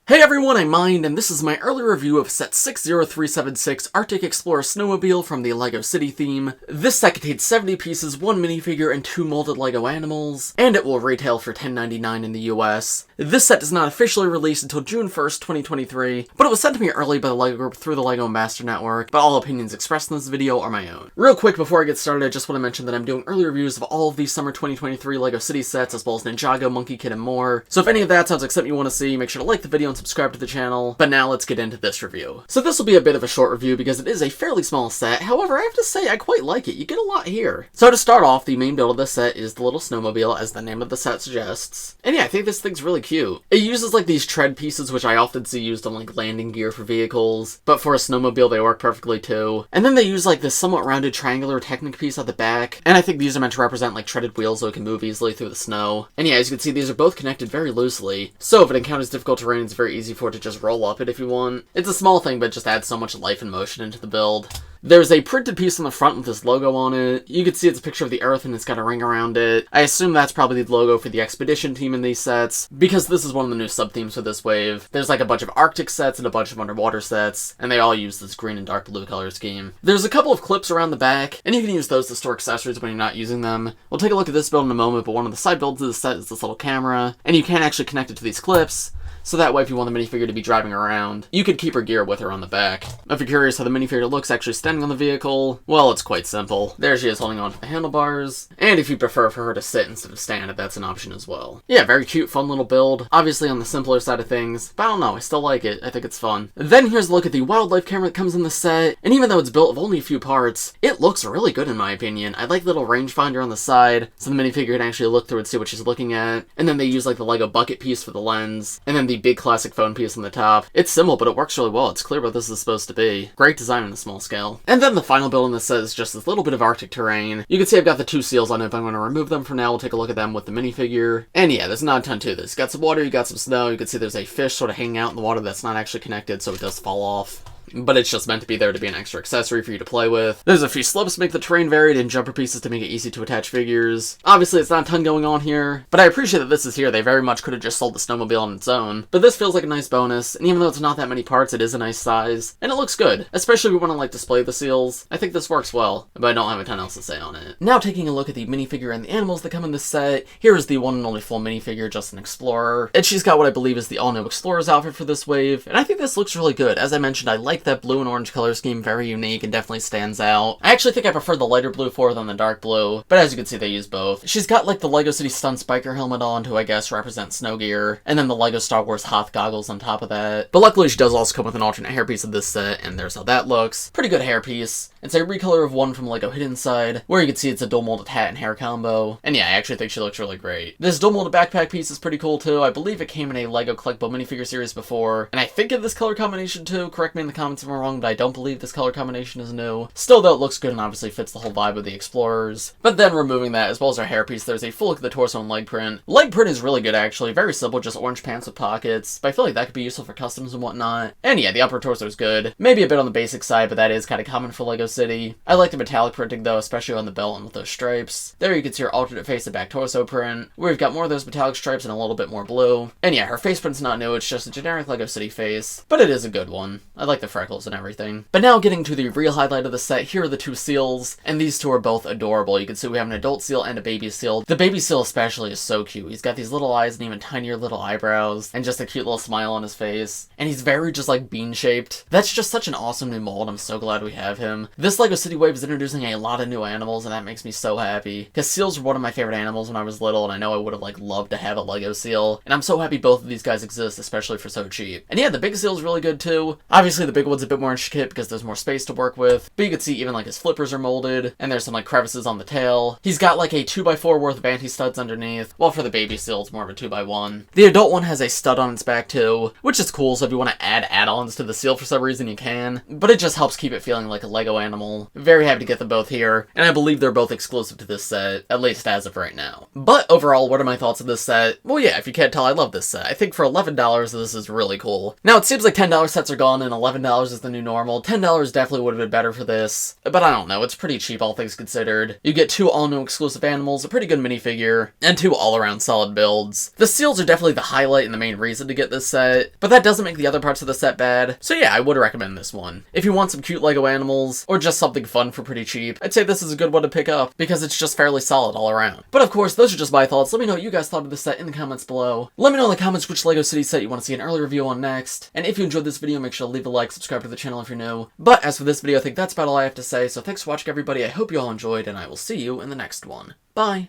Hey everyone, I'm Mind, and this is my early review of set 60376 Arctic Explorer Snowmobile from the LEGO City theme. This set contains 70 pieces, 1 minifigure, and 2 molded LEGO animals, and it will retail for $10.99 in the US. This set is not officially released until June 1st, 2023, but it was sent to me early by the LEGO Group through the LEGO Master Network, but all opinions expressed in this video are my own. Real quick before I get started, I just want to mention that I'm doing early reviews of all of these summer 2023 LEGO City sets, as well as Ninjago, Monkey Kid, and more. So if any of that sounds like something you want to see, make sure to like the video and subscribe to the channel. But now let's get into this review. So this will be a bit of a short review because it is a fairly small set, however I have to say I quite like it. You get a lot here. So to start off, the main build of this set is the little snowmobile, as the name of the set suggests. And yeah, I think this thing's really cute. It uses like these tread pieces, which I often see used on like landing gear for vehicles, but for a snowmobile they work perfectly too. And then they use like this somewhat rounded triangular Technic piece at the back, and I think these are meant to represent like treaded wheels so it can move easily through the snow. And yeah, as you can see, these are both connected very loosely, so if it encounters difficult terrain, it's very easy for it to just roll up it if you want. It's a small thing, but it just adds so much life and motion into the build. There's a printed piece on the front with this logo on it. You can see it's a picture of the Earth and it's got a ring around it. I assume that's probably the logo for the Expedition team in these sets, because this is one of the new sub-themes for this wave. There's like a bunch of Arctic sets and a bunch of underwater sets, and they all use this green and dark blue color scheme. There's a couple of clips around the back, and you can use those to store accessories when you're not using them. We'll take a look at this build in a moment, but one of the side builds of the set is this little camera, and you can actually connect it to these clips. So that way, if you want the minifigure to be driving around, you could keep her gear with her on the back. If you're curious how the minifigure looks actually standing on the vehicle, well, it's quite simple. There she is holding on to the handlebars, and if you prefer for her to sit instead of stand, that's an option as well. Yeah, very cute, fun little build. Obviously on the simpler side of things, but I don't know, I still like it. I think it's fun. Then here's a look at the wildlife camera that comes in the set, and even though it's built of only a few parts, it looks really good in my opinion. I like the little rangefinder on the side, so the minifigure can actually look through and see what she's looking at, and then they use like the Lego bucket piece for the lens, and then the big classic phone piece on the top. It's simple, but it works really well. It's clear what this is supposed to be. Great design on a small scale. And then the final build in this set is just this little bit of Arctic terrain. You can see I've got the 2 seals on it, but I'm going to remove them for now. We'll take a look at them with the minifigure. And yeah, there's not a ton to this. You got some water, you got some snow, you can see there's a fish sort of hanging out in the water that's not actually connected, so it does fall off. But it's just meant to be there to be an extra accessory for you to play with. There's a few slopes to make the terrain varied and jumper pieces to make it easy to attach figures. Obviously, it's not a ton going on here, but I appreciate that this is here. They very much could have just sold the snowmobile on its own. But this feels like a nice bonus, and even though it's not that many parts, it is a nice size, and it looks good. Especially if you want to like display the seals. I think this works well, but I don't have a ton else to say on it. Now taking a look at the minifigure and the animals that come in this set, here is the one and only full minifigure, just an Explorer. And she's got what I believe is the all-new Explorer's outfit for this wave, and I think this looks really good. As I mentioned, I like that blue and orange color scheme, very unique and definitely stands out. I actually think I prefer the lighter blue for her than the dark blue, but as you can see they use both. She's got like the LEGO City Stunt Spiker helmet on to I guess represent snow gear, and then the LEGO Star Wars Hoth goggles on top of that. But luckily she does also come with an alternate hairpiece of this set, and there's how that looks. Pretty good hairpiece. It's a recolor of one from LEGO Hidden Side, where you can see it's a dual molded hat and hair combo. And yeah, I actually think she looks really great. This dual molded backpack piece is pretty cool too. I believe it came in a LEGO collectible minifigure series before, and I think in this color combination too. Correct me in the comments if I'm wrong, but I don't believe this color combination is new. Still though, it looks good and obviously fits the whole vibe of the Explorers. But then removing that, as well as our hairpiece, there's a full look at the torso and leg print. Leg print is really good actually, very simple, just orange pants with pockets, but I feel like that could be useful for customs and whatnot. And yeah, the upper torso is good. Maybe a bit on the basic side, but that is kind of common for LEGO City. I like the metallic printing though, especially on the belt and with those stripes. There you can see her alternate face and back torso print, where we've got more of those metallic stripes and a little bit more blue. And yeah, her face print's not new, it's just a generic LEGO City face, but it is a good one. I like the freckles and everything. But now getting to the real highlight of the set, here are the 2 seals, and these 2 are both adorable. You can see we have an adult seal and a baby seal. The baby seal especially is so cute. He's got these little eyes and even tinier little eyebrows, and just a cute little smile on his face. And he's very just like bean-shaped. That's just such an awesome new mold. I'm so glad we have him. This LEGO City wave is introducing a lot of new animals, and that makes me so happy. Because seals were one of my favorite animals when I was little, and I know I would have like loved to have a LEGO seal. And I'm so happy both of these guys exist, especially for so cheap. And yeah, the big seal is really good too. Obviously the big one's a bit more intricate because there's more space to work with, but you can see even like his flippers are molded, and there's some like crevices on the tail. He's got like a 2x4 worth of anti-studs underneath, while for the baby seal it's more of a 2x1. The adult one has a stud on its back too, which is cool, so if you want to add add-ons to the seal for some reason you can, but it just helps keep it feeling like a LEGO animal. Very happy to get them both here, and I believe they're both exclusive to this set, at least as of right now. But overall, what are my thoughts on this set? Well yeah, if you can't tell, I love this set. I think for $11 this is really cool. Now it seems like $10 sets are gone and $11 $15 is the new normal. $10 definitely would have been better for this, but I don't know, it's pretty cheap all things considered. You get 2 all-new exclusive animals, a pretty good minifigure, and 2 all-around solid builds. The seals are definitely the highlight and the main reason to get this set, but that doesn't make the other parts of the set bad, so yeah, I would recommend this one. If you want some cute LEGO animals, or just something fun for pretty cheap, I'd say this is a good one to pick up, because it's just fairly solid all around. But of course, those are just my thoughts. Let me know what you guys thought of this set in the comments below. Let me know in the comments which LEGO City set you want to see an early review on next, and if you enjoyed this video, make sure to leave a like, subscribe to the channel if you're new. But as for this video, I think that's about all I have to say, so thanks for watching everybody, I hope you all enjoyed, and I will see you in the next one. Bye!